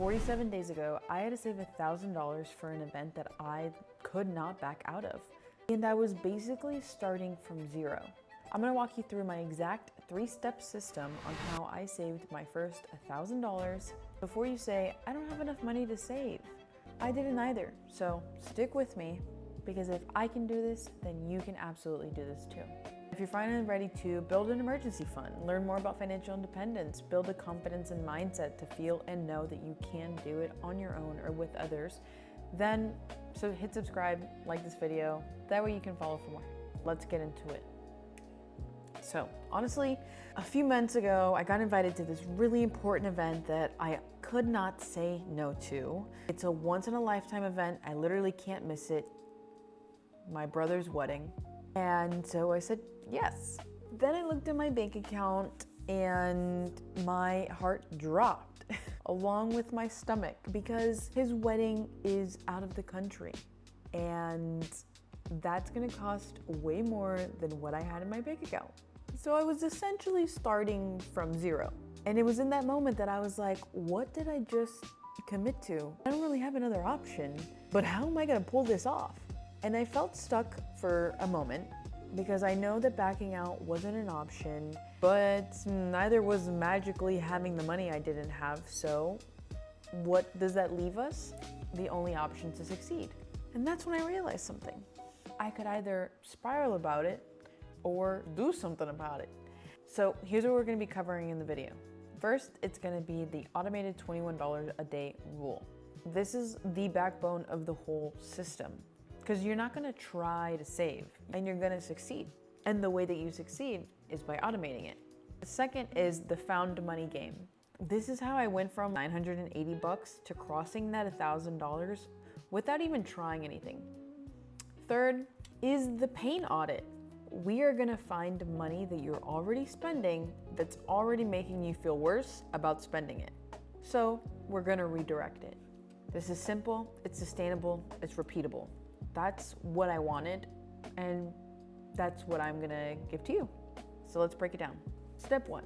47 days ago, I had to save $1,000 for an event that I could not back out of. And I was basically starting from zero. I'm gonna walk you through my exact 3-step system on how I saved my first $1,000 before you say, I don't have enough money to save. I didn't either, so stick with me, because if I can do this, then you can absolutely do this too. If you're finally ready to build an emergency fund, learn more about financial independence, build a confidence and mindset to feel and know that you can do it on your own or with others, then hit subscribe, like this video, that way you can follow for more. Let's get into it. So honestly, a few months ago, I got invited to this really important event that I could not say no to. It's a once in a lifetime event. I literally can't miss it. My brother's wedding. And so I said yes. Then I looked at my bank account and my heart dropped along with my stomach because his wedding is out of the country. And that's gonna cost way more than what I had in my bank account. So I was essentially starting from zero. And it was in that moment that I was like, what did I just commit to? I don't really have another option, but how am I gonna pull this off? And I felt stuck for a moment because I know that backing out wasn't an option, but neither was magically having the money I didn't have. So what does that leave us? The only option to succeed. And that's when I realized something. I could either spiral about it or do something about it. So here's what we're gonna be covering in the video. First, it's gonna be the automated $21 a day rule. This is the backbone of the whole system because you're not gonna try to save and you're gonna succeed. And the way that you succeed is by automating it. The second is the found money game. This is how I went from 980 bucks to crossing that $1,000 without even trying anything. Third is the pain audit. We are gonna find money that you're already spending that's already making you feel worse about spending it. So we're gonna redirect it. This is simple, it's sustainable, it's repeatable. That's what I wanted, and that's what I'm gonna give to you. So let's break it down. Step 1,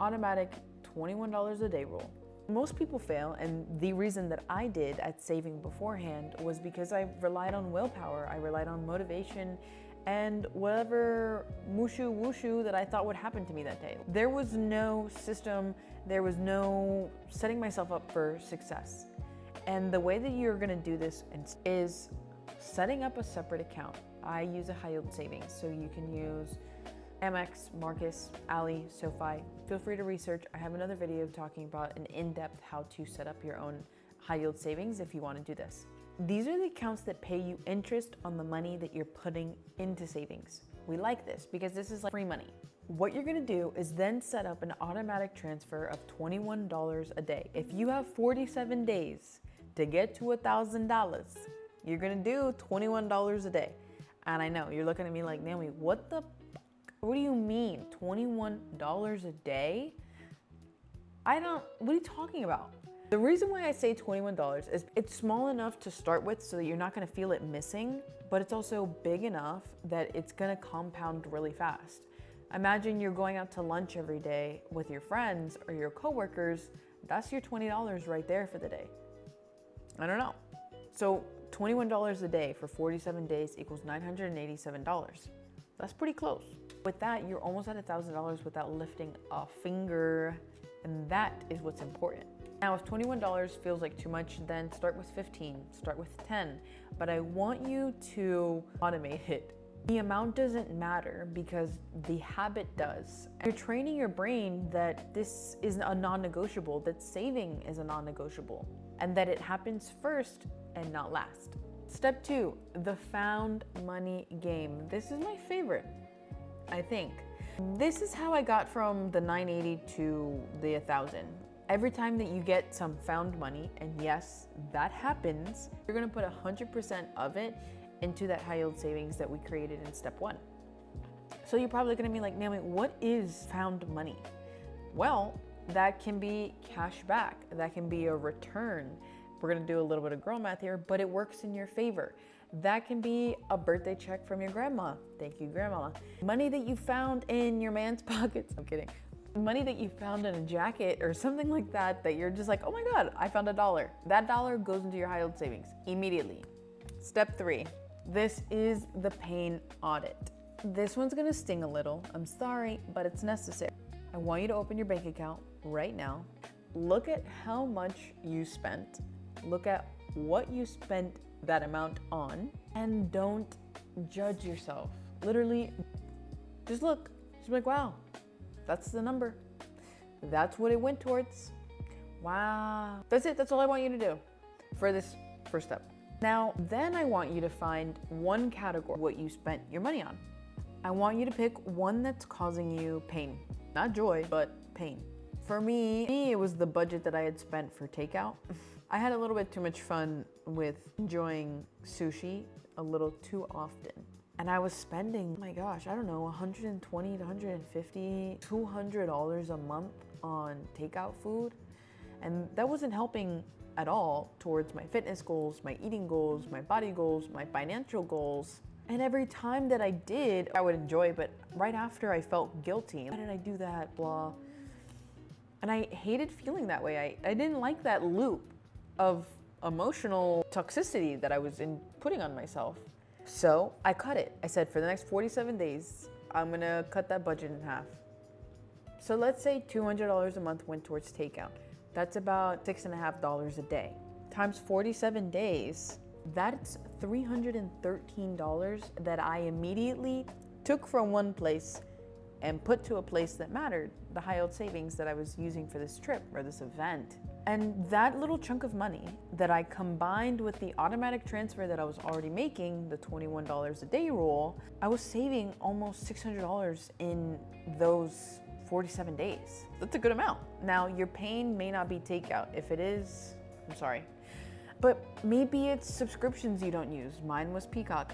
automatic $21 a day rule. Most people fail, and the reason that I did at saving beforehand was because I relied on willpower, I relied on motivation, and whatever mushu wushu that I thought would happen to me that day. There was no system, there was no setting myself up for success. And the way that you're gonna do this is setting up a separate account. I use a high yield savings, so you can use Amex, Marcus, Ali, SoFi. Feel free to research. I have another video talking about an in-depth how to set up your own high yield savings if you want to do this. These are the accounts that pay you interest on the money that you're putting into savings. We like this because this is like free money. What you're gonna do is then set up an automatic transfer of $21 a day. If you have 47 days to get to $1,000, you're gonna do $21 a day. And I know, you're looking at me like, Naomi, what do you mean, $21 a day? What are you talking about? The reason why I say $21 is it's small enough to start with so that you're not gonna feel it missing, but it's also big enough that it's gonna compound really fast. Imagine you're going out to lunch every day with your friends or your coworkers, that's your $20 right there for the day. I don't know. So $21 a day for 47 days equals $987. That's pretty close. With that, you're almost at $1,000 without lifting a finger, and that is what's important. Now, if $21 feels like too much, then start with 15, start with 10, but I want you to automate it. The amount doesn't matter because the habit does. You're training your brain that this is a non-negotiable, that saving is a non-negotiable, and that it happens first and not last. Step 2, the found money game. This is my favorite, I think. This is how I got from the 980 to the 1,000. Every time that you get some found money, and yes, that happens, you're gonna put 100% of it into that high yield savings that we created in step 1. So you're probably gonna be like, Naomi, what is found money? Well, that can be cash back, that can be a return. We're gonna do a little bit of girl math here, but it works in your favor. That can be a birthday check from your grandma. Thank you, grandma. Money that you found in your man's pockets. I'm kidding. Money that you found in a jacket or something like that, that you're just like, oh my God, I found $1. That dollar goes into your high-yield savings immediately. Step 3, this is the pain audit. This one's gonna sting a little. I'm sorry, but it's necessary. I want you to open your bank account right now. Look at how much you spent. Look at what you spent that amount on, and don't judge yourself. Literally, just look. Just be like, wow, that's the number. That's what it went towards. Wow. That's it. That's all I want you to do for this first step. Now, then I want you to find one category, what you spent your money on. I want you to pick one that's causing you pain. Not joy, but pain. For me, it was the budget that I had spent for takeout. I had a little bit too much fun with enjoying sushi a little too often. And I was spending, oh my gosh, I don't know, $120 to $150, $200 a month on takeout food. And that wasn't helping at all towards my fitness goals, my eating goals, my body goals, my financial goals. And every time that I did, I would enjoy it, but right after I felt guilty. Why did I do that? Blah. And I hated feeling that way. I didn't like that loop of emotional toxicity that I was putting on myself. So I cut it. I said, for the next 47 days, I'm gonna cut that budget in half. So let's say $200 a month went towards takeout. That's about $6.50 a day. Times 47 days, that's $313 that I immediately took from one place and put to a place that mattered, the high-yield savings that I was using for this trip or this event. And that little chunk of money that I combined with the automatic transfer that I was already making, the $21 a day rule, I was saving almost $600 in those 47 days. That's a good amount. Now, your pain may not be takeout. If it is, I'm sorry. But maybe it's subscriptions you don't use. Mine was Peacock.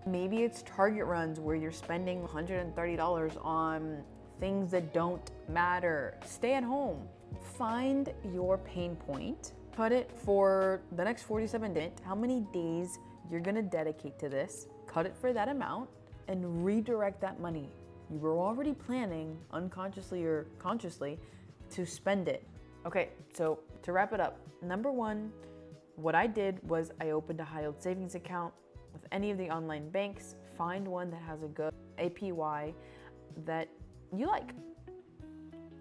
Maybe it's Target runs where you're spending $130 on things that don't matter. Stay at home. Find your pain point, cut it for the next 47 days, how many days you're gonna dedicate to this, cut it for that amount, and redirect that money. You were already planning, unconsciously or consciously, to spend it. Okay, so to wrap it up, number 1, what I did was I opened a high-yield savings account with any of the online banks. Find one that has a good APY that you like.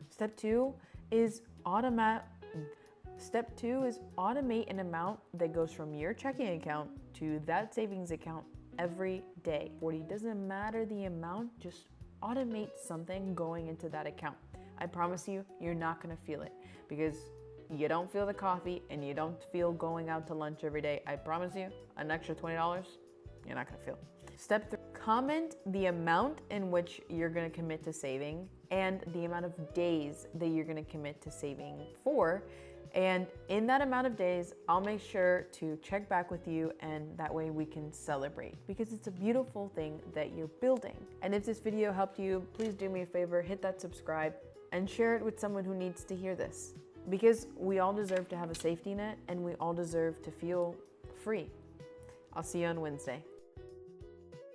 Step 2 is automate an amount that goes from your checking account to that savings account every day. It doesn't matter the amount, just automate something going into that account. I promise you, you're not gonna feel it because you don't feel the coffee and you don't feel going out to lunch every day. I promise you, an extra $20, you're not gonna feel. Step 3, comment the amount in which you're gonna commit to saving and the amount of days that you're gonna commit to saving for. And in that amount of days, I'll make sure to check back with you, and that way we can celebrate, because it's a beautiful thing that you're building. And if this video helped you, please do me a favor, hit that subscribe and share it with someone who needs to hear this, because we all deserve to have a safety net and we all deserve to feel free. I'll see you on Wednesday.